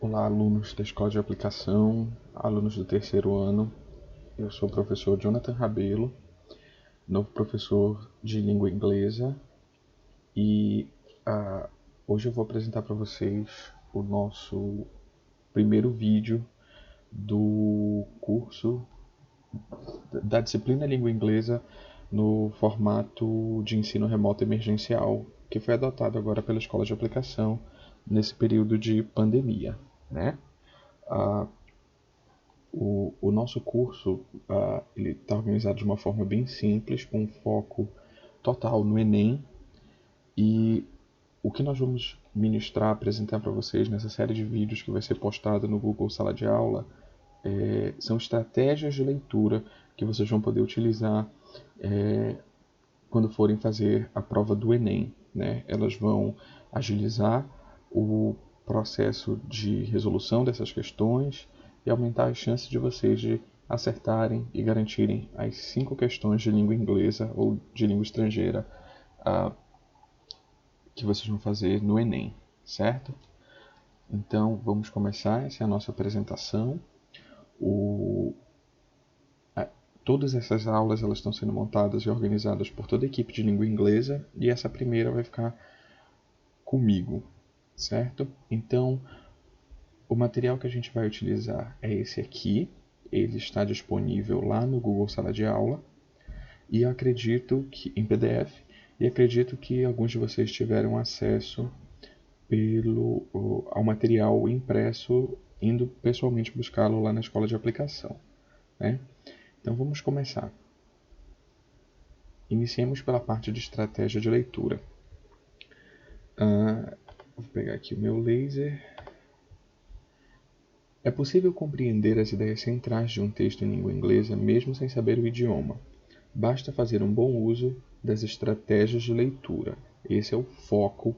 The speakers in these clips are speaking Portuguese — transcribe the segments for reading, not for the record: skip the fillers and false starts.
Olá, alunos da Escola de Aplicação, alunos do terceiro ano. Eu sou o professor Jonathan Rabelo, novo professor de língua inglesa, e hoje eu vou apresentar para vocês o nosso primeiro vídeo do curso da disciplina Língua Inglesa no formato de ensino remoto emergencial, que foi adotado agora pela Escola de Aplicação nesse período de pandemia, né? O nosso curso ele está organizado de uma forma bem simples, com um foco total no Enem. E o que nós vamos ministrar, apresentar para vocês nessa série de vídeos que vai ser postada no Google Sala de Aula são estratégias de leitura que vocês vão poder utilizar quando forem fazer a prova do Enem, né? Elas vão agilizar o processo de resolução dessas questões e aumentar as chances de vocês de acertarem e garantirem as 5 questões de língua inglesa ou de língua estrangeira que vocês vão fazer no Enem, certo? Então vamos começar, essa é a nossa apresentação. Todas essas aulas elas estão sendo montadas e organizadas por toda a equipe de língua inglesa, e essa primeira vai ficar comigo, certo? Então, o material que a gente vai utilizar é esse aqui. Ele está disponível lá no Google Sala de Aula, e acredito que em PDF, e acredito que alguns de vocês tiveram acesso ao material impresso indo pessoalmente buscá-lo lá na Escola de Aplicação, né? Então vamos começar. Iniciemos pela parte de estratégia de leitura. Vou pegar aqui o meu laser. É possível compreender as ideias centrais de um texto em língua inglesa mesmo sem saber o idioma. Basta fazer um bom uso das estratégias de leitura. Esse é o foco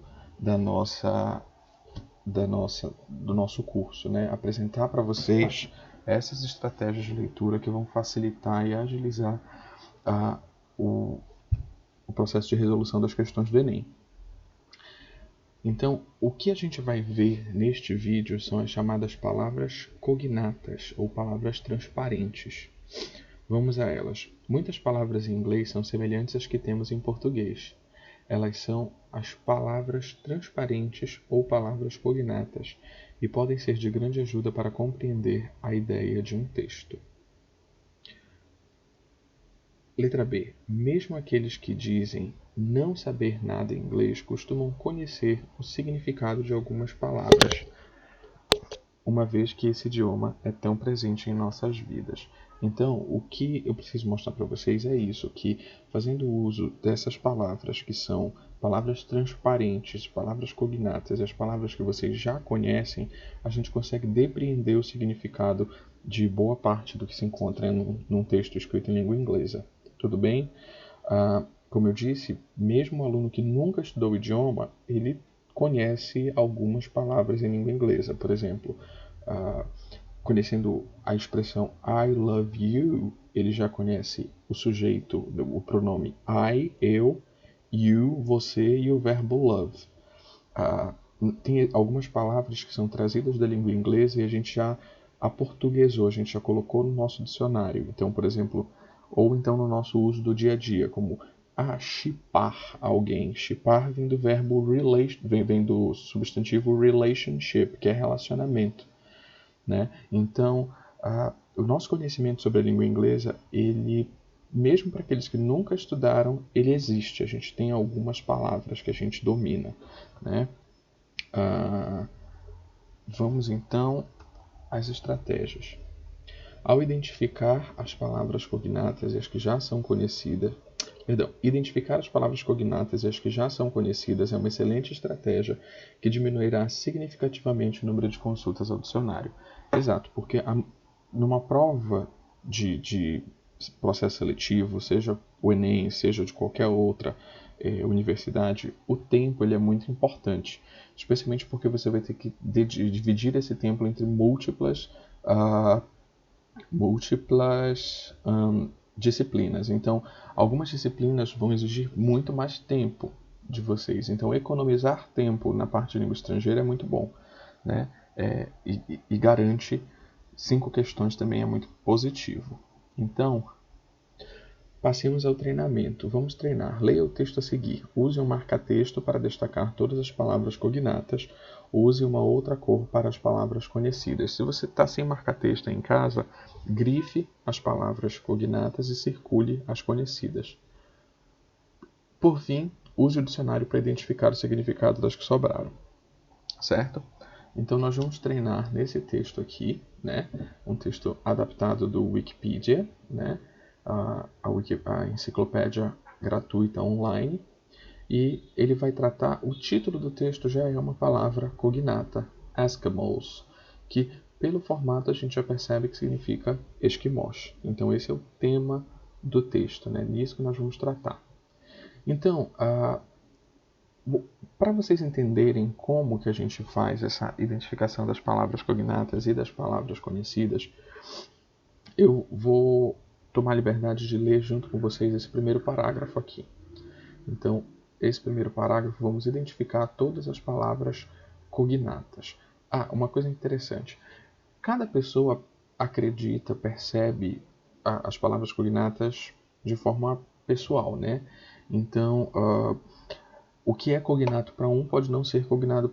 do nosso curso, né? Apresentar para vocês essas estratégias de leitura que vão facilitar e agilizar o processo de resolução das questões do Enem. Então, o que a gente vai ver neste vídeo são as chamadas palavras cognatas ou palavras transparentes. Vamos a elas. Muitas palavras em inglês são semelhantes às que temos em português. Elas são as palavras transparentes ou palavras cognatas e podem ser de grande ajuda para compreender a ideia de um texto. Letra B. Mesmo aqueles que dizem não saber nada em inglês costumam conhecer o significado de algumas palavras, uma vez que esse idioma é tão presente em nossas vidas. Então, o que eu preciso mostrar para vocês é isso, que fazendo uso dessas palavras, que são palavras transparentes, palavras cognatas, as palavras que vocês já conhecem, a gente consegue depreender o significado de boa parte do que se encontra num texto escrito em língua inglesa. Tudo bem? Como eu disse, mesmo um aluno que nunca estudou o idioma, ele conhece algumas palavras em língua inglesa. Por exemplo, conhecendo a expressão I love you, ele já conhece o sujeito, o pronome I, eu, you, você, e o verbo love. Tem algumas palavras que são trazidas da língua inglesa e a gente já aportuguesou, a gente já colocou no nosso dicionário. Então, por exemplo, ou então no nosso uso do dia a dia, como shippar alguém. Shippar vem do verbo vem do substantivo relationship, que é relacionamento, né? Então, o nosso conhecimento sobre a língua inglesa, ele, mesmo para aqueles que nunca estudaram, ele existe. A gente tem algumas palavras que a gente domina, né? Vamos então às estratégias. Ao identificar as palavras cognatas e as que já são conhecidas, identificar as palavras cognatas e as que já são conhecidas é uma excelente estratégia que diminuirá significativamente o número de consultas ao dicionário. Exato, porque numa prova de processo seletivo, seja o Enem, seja de qualquer outra universidade, o tempo ele é muito importante, especialmente porque você vai ter que dividir esse tempo entre múltiplas disciplinas. Então, algumas disciplinas vão exigir muito mais tempo de vocês. Então, economizar tempo na parte de língua estrangeira é muito bom, né? e garante 5 questões também é muito positivo. Então, passemos ao treinamento. Vamos treinar. Leia o texto a seguir. Use um marca-texto para destacar todas as palavras cognatas. Use uma outra cor para as palavras conhecidas. Se você está sem marca-texto em casa, grife as palavras cognatas e circule as conhecidas. Por fim, use o dicionário para identificar o significado das que sobraram. Certo? Então nós vamos treinar nesse texto aqui, né? Um texto adaptado do Wikipedia, né? A enciclopédia gratuita online, e ele vai tratar, o título do texto já é uma palavra cognata, Eskimos, que pelo formato a gente já percebe que significa esquimós. Então esse é o tema do texto, né? Nisso que nós vamos tratar. Então, para vocês entenderem como que a gente faz essa identificação das palavras cognatas e das palavras conhecidas, eu vou tomar a liberdade de ler junto com vocês esse primeiro parágrafo aqui. Então, esse primeiro parágrafo, vamos identificar todas as palavras cognatas. Uma coisa interessante. Cada pessoa acredita, percebe as palavras cognatas de forma pessoal, né? Então, o que é cognato para um pode não ser cognato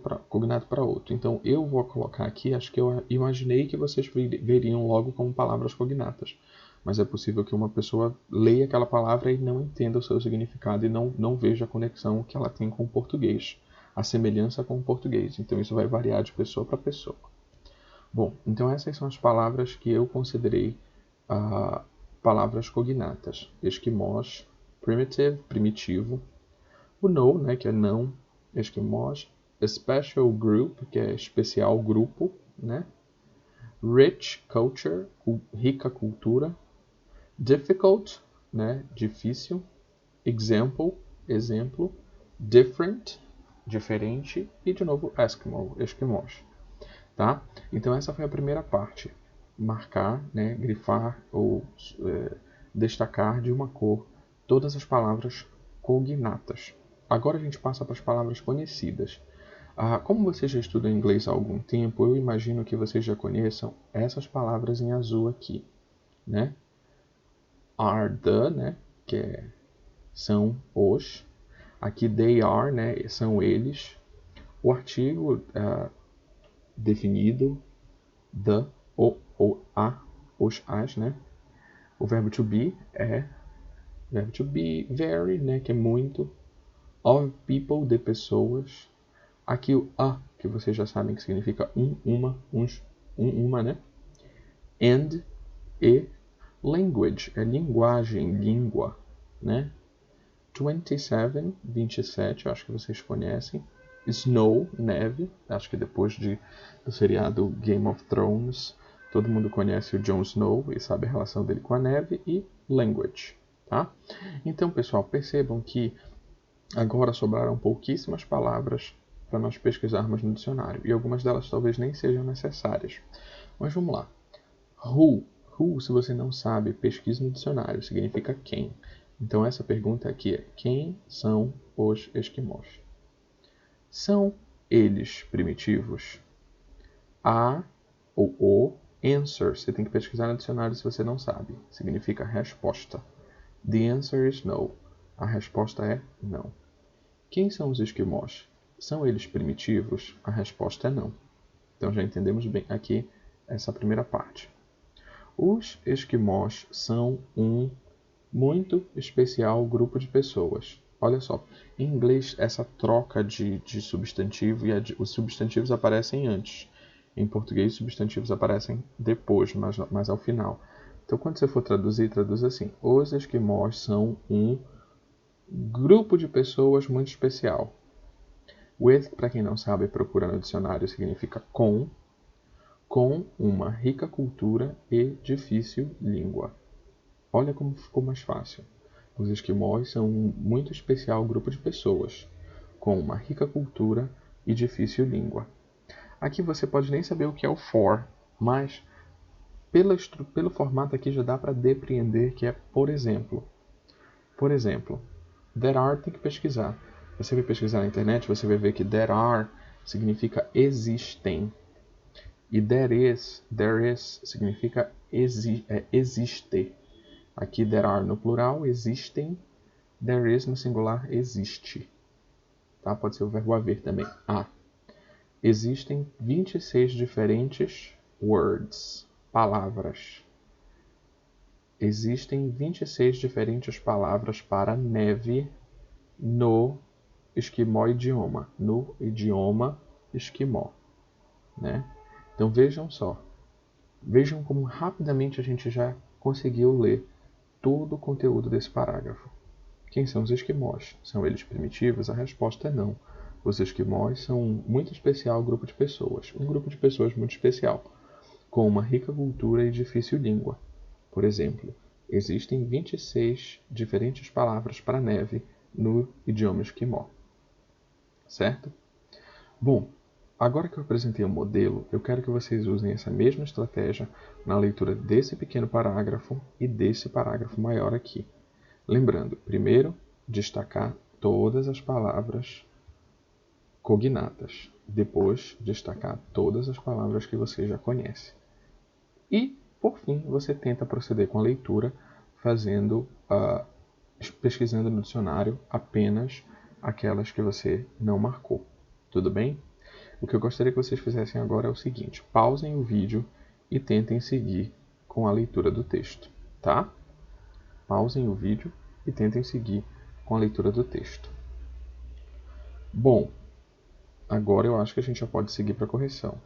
para outro. Então, eu vou colocar aqui, acho que eu imaginei que vocês veriam logo como palavras cognatas. Mas é possível que uma pessoa leia aquela palavra e não entenda o seu significado e não veja a conexão que ela tem com o português, a semelhança com o português. Então, isso vai variar de pessoa para pessoa. Bom, então essas são as palavras que eu considerei palavras cognatas. Esquimós, primitive, primitivo. O no, né, que é não, esquimós. Special group, que é especial grupo, né? Rich culture, rica cultura. Difficult, né, difícil. Example, exemplo. Different, diferente. E de novo, Eskimo, esquimós. Tá? Então essa foi a primeira parte. Marcar, né, grifar ou destacar de uma cor todas as palavras cognatas. Agora a gente passa para as palavras conhecidas. Como vocês já estudam inglês há algum tempo, eu imagino que vocês já conheçam essas palavras em azul aqui, né? Are the, né, que são os. Aqui they are, né, são eles. O artigo definido, the, o, a, os, as, né? O verbo to be é verbo to be, very, né, que é muito. Of people, de pessoas. Aqui o a, que vocês já sabem que significa uma, uns, uma, né? And, e. Language é linguagem, língua, né? 27, 27, eu acho que vocês conhecem. Snow, neve, acho que depois do seriado Game of Thrones, todo mundo conhece o Jon Snow e sabe a relação dele com a neve. E language, tá? Então, pessoal, percebam que agora sobraram pouquíssimas palavras para nós pesquisarmos no dicionário, e algumas delas talvez nem sejam necessárias. Mas vamos lá. Who, se você não sabe, pesquise no dicionário, significa quem. Então essa pergunta aqui é: quem são os esquimós? São eles primitivos? A ou o, answer, você tem que pesquisar no dicionário se você não sabe, significa resposta. The answer is no. A resposta é não. Quem são os esquimós? São eles primitivos? A resposta é não. Então já entendemos bem aqui essa primeira parte. Os esquimós são um muito especial grupo de pessoas. Olha só, em inglês essa troca de substantivo e os substantivos aparecem antes. Em português os substantivos aparecem depois, mas ao final. Então quando você for traduzir, traduz assim: os esquimós são um grupo de pessoas muito especial. With, para quem não sabe, procura no dicionário, significa com uma rica cultura e difícil língua. Olha como ficou mais fácil. Os esquimós são um muito especial grupo de pessoas, com uma rica cultura e difícil língua. Aqui você pode nem saber o que é o for, mas pelo formato aqui já dá para depreender que é por exemplo. Por exemplo, there are tem que pesquisar. Você vai pesquisar na internet, você vai ver que there are significa existem. E there is significa existe. Aqui there are no plural, existem. There is no singular, existe. Tá? Pode ser o verbo haver também. Existem 26 diferentes words, palavras. Existem 26 diferentes palavras para neve no esquimó idioma. No idioma esquimó. Né? Então vejam só. Vejam como rapidamente a gente já conseguiu ler todo o conteúdo desse parágrafo. Quem são os esquimós? São eles primitivos? A resposta é não. Os esquimós são um muito especial grupo de pessoas. Um grupo de pessoas muito especial, com uma rica cultura e difícil língua. Por exemplo, existem 26 diferentes palavras para neve no idioma esquimó. Certo? Bom, agora que eu apresentei o modelo, eu quero que vocês usem essa mesma estratégia na leitura desse pequeno parágrafo e desse parágrafo maior aqui. Lembrando, primeiro, destacar todas as palavras cognatas. Depois, destacar todas as palavras que você já conhece. E, por fim, você tenta proceder com a leitura, pesquisando no dicionário apenas aquelas que você não marcou. Tudo bem? O que eu gostaria que vocês fizessem agora é o seguinte: pausem o vídeo e tentem seguir com a leitura do texto, tá? Pausem o vídeo e tentem seguir com a leitura do texto. Bom, agora eu acho que a gente já pode seguir para a correção.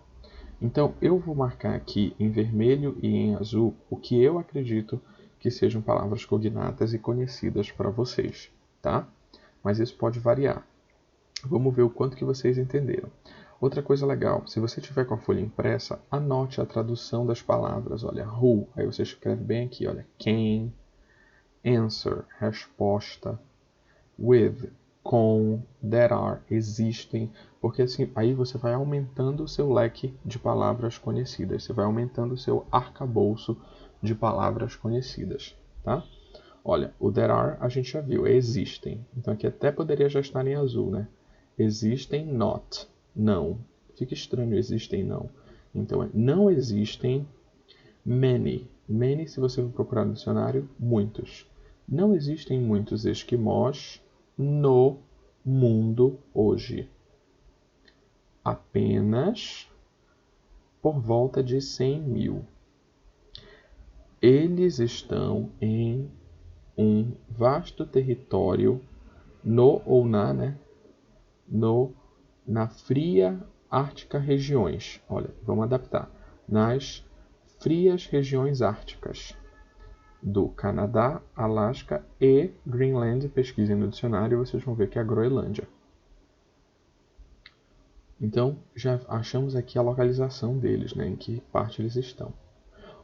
Então, eu vou marcar aqui em vermelho e em azul o que eu acredito que sejam palavras cognatas e conhecidas para vocês, tá? Mas isso pode variar. Vamos ver o quanto que vocês entenderam. Outra coisa legal, se você tiver com a folha impressa, anote a tradução das palavras. Olha, who, aí você escreve bem aqui, olha, quem, answer, resposta, with, com, there are, existem, porque assim aí você vai aumentando o seu leque de palavras conhecidas, você vai aumentando o seu arcabouço de palavras conhecidas, tá? Olha, o there are a gente já viu, existem, então aqui até poderia já estar em azul, né? Existem not, não, fica estranho existem não, então não existem many, many se você for procurar no dicionário, muitos. Não existem muitos esquimós no mundo hoje. Apenas por volta de 100 mil. Eles estão em um vasto território no ou na, né? Na fria ártica regiões. Olha, vamos adaptar. Nas frias regiões árticas do Canadá, Alasca e Greenland. Pesquisem no dicionário e vocês vão ver que é a Groenlândia. Então, já achamos aqui a localização deles, né, em que parte eles estão.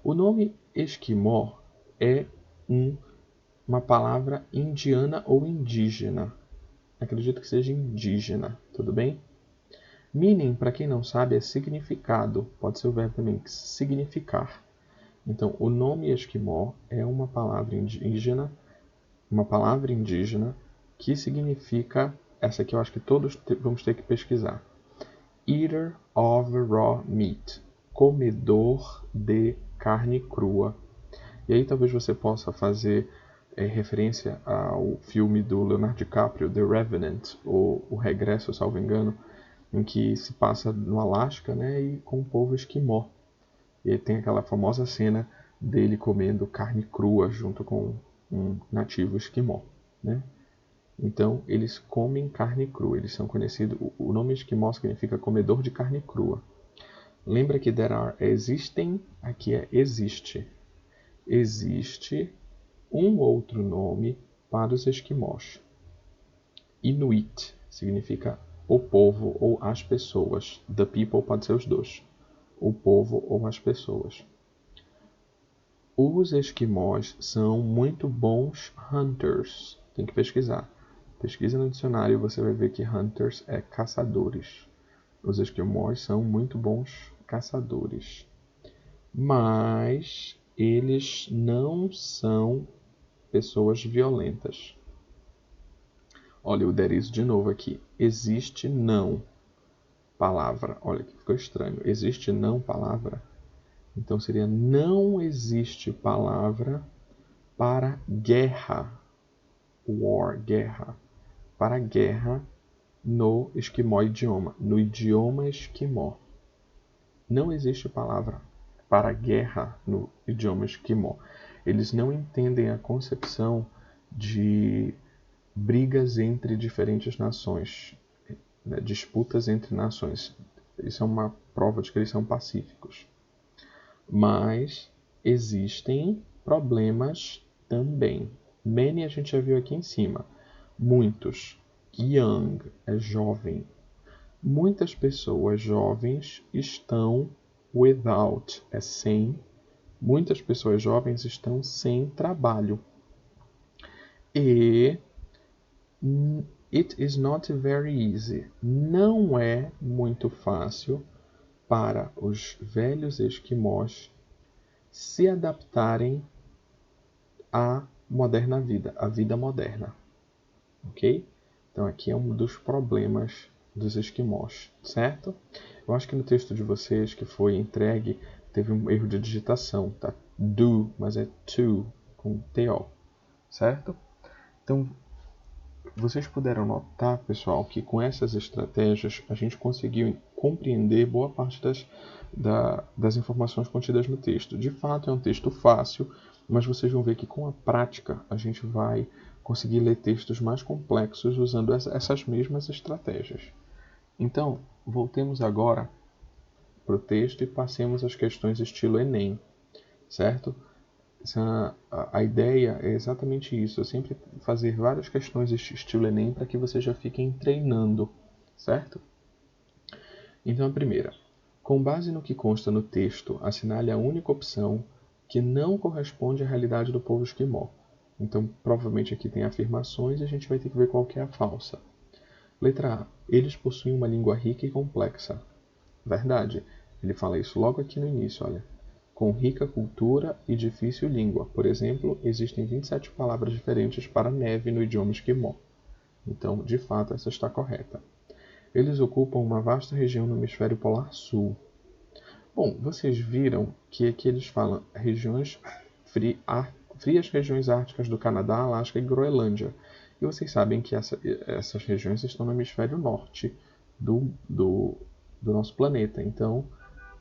O nome esquimó é uma palavra indiana ou indígena. Acredito que seja indígena, tudo bem? Meaning, para quem não sabe, é significado. Pode ser o verbo também, significar. Então, o nome esquimó é uma palavra indígena que significa, essa aqui eu acho que todos vamos ter que pesquisar. Eater of raw meat, comedor de carne crua. E aí talvez você possa fazer referência ao filme do Leonardo DiCaprio, The Revenant, ou O Regresso, salvo engano, em que se passa no Alasca, né, e com o povo esquimó. E aí tem aquela famosa cena dele comendo carne crua junto com um nativo esquimó, né? Então, eles comem carne crua. Eles são conhecidos. O nome esquimó significa comedor de carne crua. Lembra que there are existem, aqui é existe. Existe um outro nome para os esquimós. Inuit significa o povo ou as pessoas. The people pode ser os dois. O povo ou as pessoas. Os esquimós são muito bons hunters. Tem que pesquisar. Pesquisa no dicionário e você vai ver que hunters é caçadores. Os esquimós são muito bons caçadores. Mas eles não são pessoas violentas. Olha o there is de novo aqui. Existe não. palavra. Olha que ficou estranho. Existe não palavra? Então seria não existe palavra para guerra. War, guerra. Para guerra no esquimó idioma. No idioma esquimó. Não existe palavra para guerra no idioma esquimó. Eles não entendem a concepção de brigas entre diferentes nações, né? Disputas entre nações. Isso é uma prova de que eles são pacíficos. Mas existem problemas também. Many a gente já viu aqui em cima. Muitos. Young é jovem. Muitas pessoas jovens estão without, é sem. Muitas pessoas jovens estão sem trabalho. E it is not very easy. Não é muito fácil para os velhos esquimós se adaptarem à moderna vida, à vida moderna. Ok? Então aqui é um dos problemas dos esquimós, certo? Eu acho que no texto de vocês que foi entregue teve um erro de digitação, tá? Do, mas é to, com TO, certo? Então, vocês puderam notar, pessoal, que com essas estratégias a gente conseguiu compreender boa parte das informações contidas no texto. De fato, é um texto fácil, mas vocês vão ver que com a prática a gente vai conseguir ler textos mais complexos usando essas mesmas estratégias. Então, voltemos agora para o texto e passemos às questões estilo Enem, certo? A ideia é exatamente isso, eu sempre fazer várias questões estilo Enem para que vocês já fiquem treinando, certo? Então a primeira, com base no que consta no texto, assinale a única opção que não corresponde à realidade do povo esquimó. Então provavelmente aqui tem afirmações e a gente vai ter que ver qual que é a falsa. Letra A, eles possuem uma língua rica e complexa. Verdade, ele fala isso logo aqui no início, olha. Com rica cultura e difícil língua. Por exemplo, existem 27 palavras diferentes para neve no idioma esquimó. Então, de fato, essa está correta. Eles ocupam uma vasta região no hemisfério polar sul. Bom, vocês viram que aqui eles falam regiões frias regiões árticas do Canadá, Alasca e Groenlândia. E vocês sabem que essas regiões estão no hemisfério norte do nosso planeta. Então,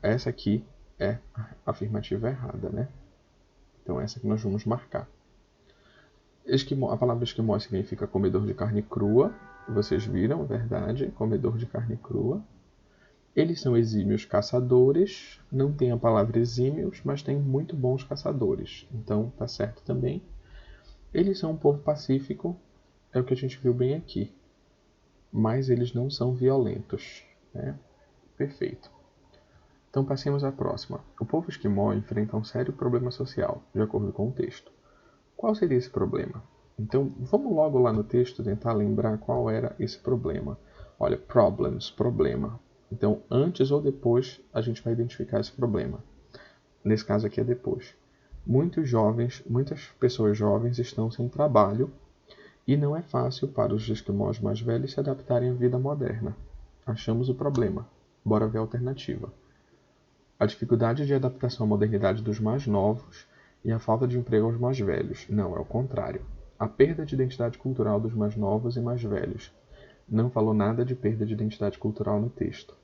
essa aqui é a afirmativa errada, né? Então, essa que nós vamos marcar. A palavra esquimó significa comedor de carne crua. Vocês viram, é verdade, comedor de carne crua. Eles são exímios caçadores. Não tem a palavra exímios, mas tem muito bons caçadores. Então, tá certo também. Eles são um povo pacífico, é o que a gente viu bem aqui. Mas eles não são violentos, né? Perfeito. Então passemos à próxima. O povo esquimó enfrenta um sério problema social, de acordo com o texto. Qual seria esse problema? Então vamos logo lá no texto tentar lembrar qual era esse problema. Olha, problems, problema. Então antes ou depois a gente vai identificar esse problema. Nesse caso aqui é depois. Muitas pessoas jovens estão sem trabalho e não é fácil para os esquimós mais velhos se adaptarem à vida moderna. Achamos o problema. Bora ver a alternativa. A dificuldade de adaptação à modernidade dos mais novos e a falta de emprego aos mais velhos. Não, é o contrário. A perda de identidade cultural dos mais novos e mais velhos. Não falou nada de perda de identidade cultural no texto.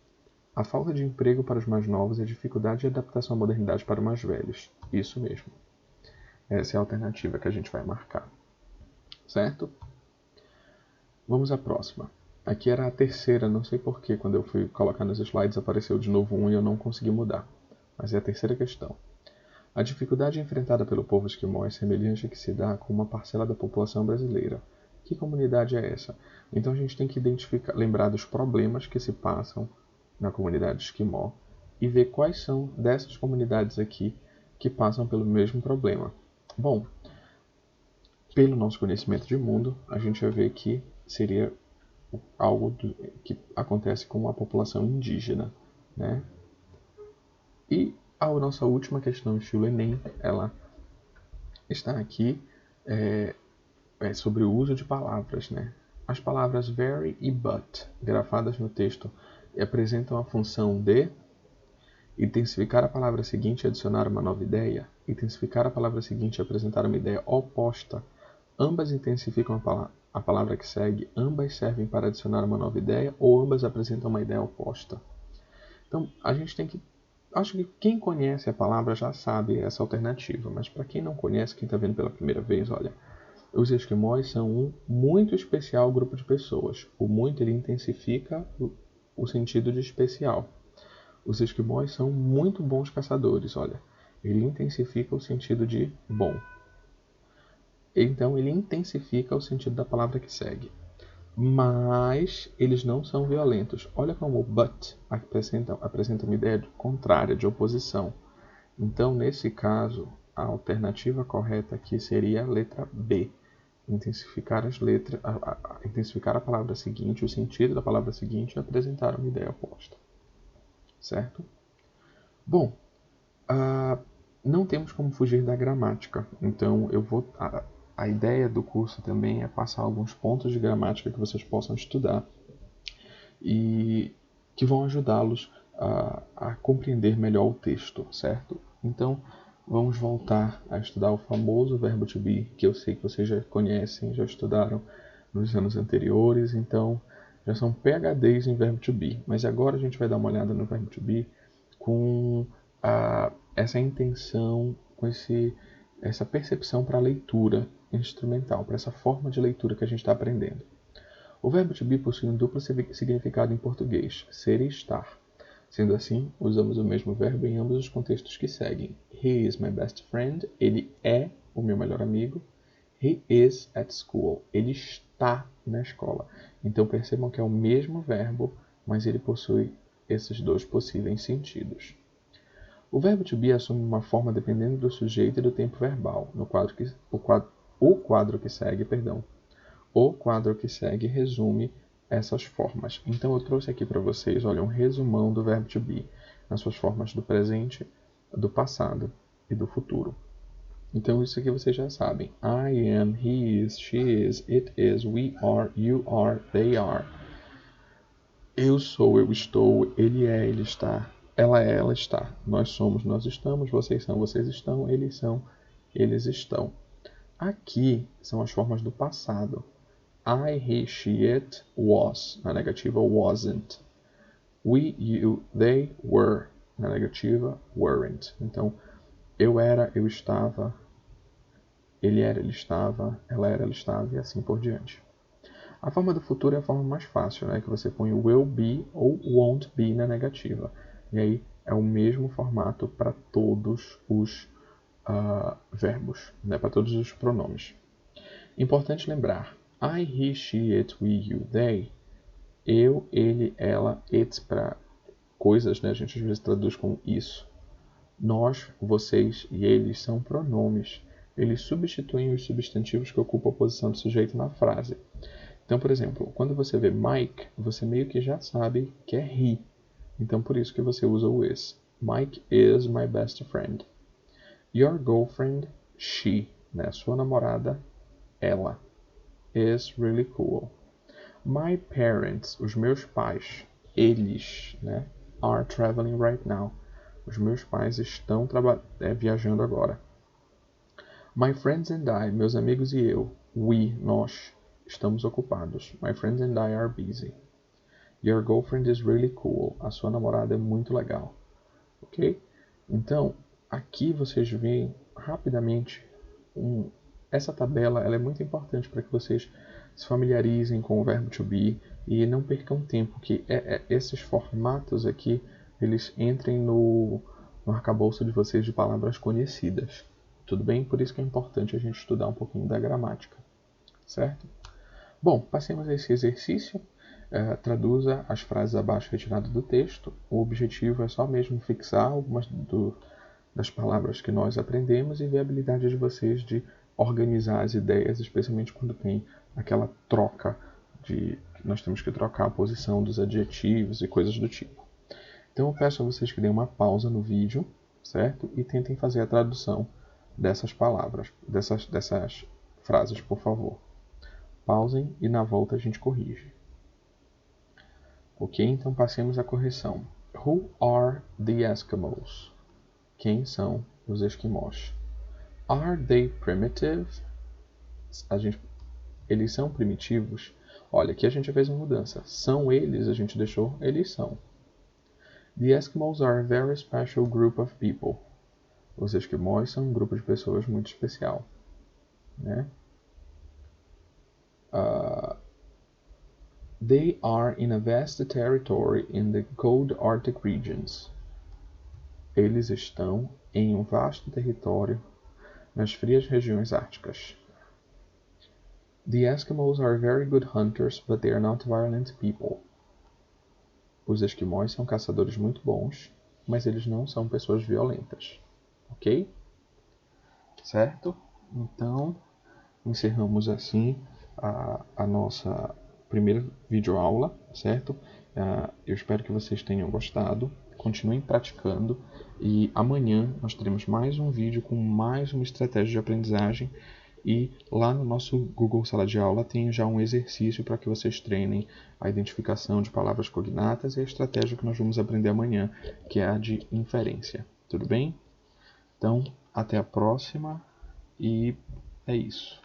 A falta de emprego para os mais novos e a dificuldade de adaptação à modernidade para os mais velhos. Isso mesmo. Essa é a alternativa que a gente vai marcar. Certo? Vamos à próxima. Aqui era a terceira, não sei porquê, quando eu fui colocar nos slides apareceu de novo um e eu não consegui mudar. Mas é a terceira questão. A dificuldade enfrentada pelo povo esquimó é semelhante à que se dá com uma parcela da população brasileira. Que comunidade é essa? Então a gente tem que lembrar dos problemas que se passam na comunidade esquimó e ver quais são dessas comunidades aqui que passam pelo mesmo problema. Bom, pelo nosso conhecimento de mundo, a gente vai ver que seria algo que acontece com a população indígena, né? E a nossa última questão estilo Enem, ela está aqui sobre o uso de palavras, né? As palavras very e but, grafadas no texto, apresentam a função de intensificar a palavra seguinte e adicionar uma nova ideia, intensificar a palavra seguinte e apresentar uma ideia oposta. Ambas intensificam a palavra que segue, ambas servem para adicionar uma nova ideia ou ambas apresentam uma ideia oposta. Então, a gente tem que... Acho que quem conhece a palavra já sabe essa alternativa, mas para quem não conhece, quem está vendo pela primeira vez, olha, os esquimós são um muito especial grupo de pessoas. O muito ele intensifica o sentido de especial. Os esquimós são muito bons caçadores, olha. Ele intensifica o sentido de bom. Então, ele intensifica o sentido da palavra que segue. Mas eles não são violentos. Olha como o but apresenta uma ideia contrária, de oposição. Então, nesse caso, a alternativa correta aqui seria a letra B. Intensificar intensificar a palavra seguinte, o sentido da palavra seguinte e apresentar uma ideia oposta. Certo? Bom, não temos como fugir da gramática. Então, a ideia do curso também é passar alguns pontos de gramática que vocês possam estudar e que vão ajudá-los a compreender melhor o texto, certo? Então, vamos voltar a estudar o famoso verbo to be, que eu sei que vocês já conhecem, já estudaram nos anos anteriores, então já são PhDs em verbo to be. Mas agora a gente vai dar uma olhada no verbo to be com essa intenção, com essa percepção para a leitura instrumental, para essa forma de leitura que a gente está aprendendo. O verbo to be possui um duplo significado em português, ser e estar. Sendo assim, usamos o mesmo verbo em ambos os contextos que seguem. He is my best friend. Ele é o meu melhor amigo. He is at school. Ele está na escola. Então percebam que é o mesmo verbo, mas ele possui esses dois possíveis sentidos. O verbo to be assume uma forma dependendo do sujeito e do tempo verbal. O quadro que segue resume essas formas. Então eu trouxe aqui para vocês, olha, um resumão do verbo to be, nas suas formas do presente, do passado e do futuro. Então isso aqui vocês já sabem. I am, he is, she is, it is, we are, you are, they are. Eu sou, eu estou, ele é, ele está, ela é, ela está. Nós somos, nós estamos, vocês são, vocês estão, eles são, eles estão. Aqui são as formas do passado. I, he, she, it, was. Na negativa, wasn't. We, you, they, were. Na negativa, weren't. Então, eu era, eu estava. Ele era, ele estava. Ela era, ela estava. E assim por diante. A forma do futuro é a forma mais fácil, né? Que você põe will be ou won't be na negativa. E aí é o mesmo formato para todos os verbos, né? Para todos os pronomes. Importante lembrar. I, he, she, it, we, you, they. Eu, ele, ela, it para coisas, né? A gente às vezes traduz com isso. Nós, vocês e eles são pronomes. Eles substituem os substantivos que ocupam a posição do sujeito na frase. Então, por exemplo, quando você vê Mike, você meio que já sabe que é he. Então, por isso que você usa o is. Mike is my best friend. Your girlfriend, she. Né? Sua namorada, ela. Is really cool. My parents, os meus pais, eles, né, are traveling right now. Os meus pais estão viajando agora. My friends and I, meus amigos e eu, we, nós, estamos ocupados. My friends and I are busy. Your girlfriend is really cool. A sua namorada é muito legal. Ok? Então, aqui vocês veem rapidamente essa tabela, ela é muito importante para que vocês se familiarizem com o verbo to be e não percam tempo, que esses formatos aqui, eles entrem no arcabouço de vocês de palavras conhecidas. Tudo bem? Por isso que é importante a gente estudar um pouquinho da gramática. Certo? Bom, passemos a esse exercício. Traduza as frases abaixo retiradas do texto. O objetivo é só mesmo fixar algumas das palavras que nós aprendemos e ver a habilidade de vocês de organizar as ideias, especialmente quando tem aquela troca que nós temos que trocar a posição dos adjetivos e coisas do tipo. Então eu peço a vocês que deem uma pausa no vídeo, certo? E tentem fazer a tradução dessas palavras, dessas frases, por favor. Pausem e na volta a gente corrige. Ok? Então passemos à correção. Who are the Eskimos? Quem são os esquimós? Are they primitive? Eles são primitivos? Olha, aqui a gente fez uma mudança. São eles, a gente deixou eles são. The Eskimos are a very special group of people. Os esquimós são um grupo de pessoas muito especial, né? They are in a vast territory in the cold Arctic regions. Eles estão em um vasto território nas frias regiões árticas. The Eskimos are very good hunters, but they are not violent people. Os esquimós são caçadores muito bons, mas eles não são pessoas violentas. Ok? Certo? Então, encerramos assim a nossa primeira videoaula, certo? Eu espero que vocês tenham gostado. Continuem praticando e amanhã nós teremos mais um vídeo com mais uma estratégia de aprendizagem. E lá no nosso Google Sala de Aula tem já um exercício para que vocês treinem a identificação de palavras cognatas e a estratégia que nós vamos aprender amanhã, que é a de inferência. Tudo bem? Então, até a próxima e é isso.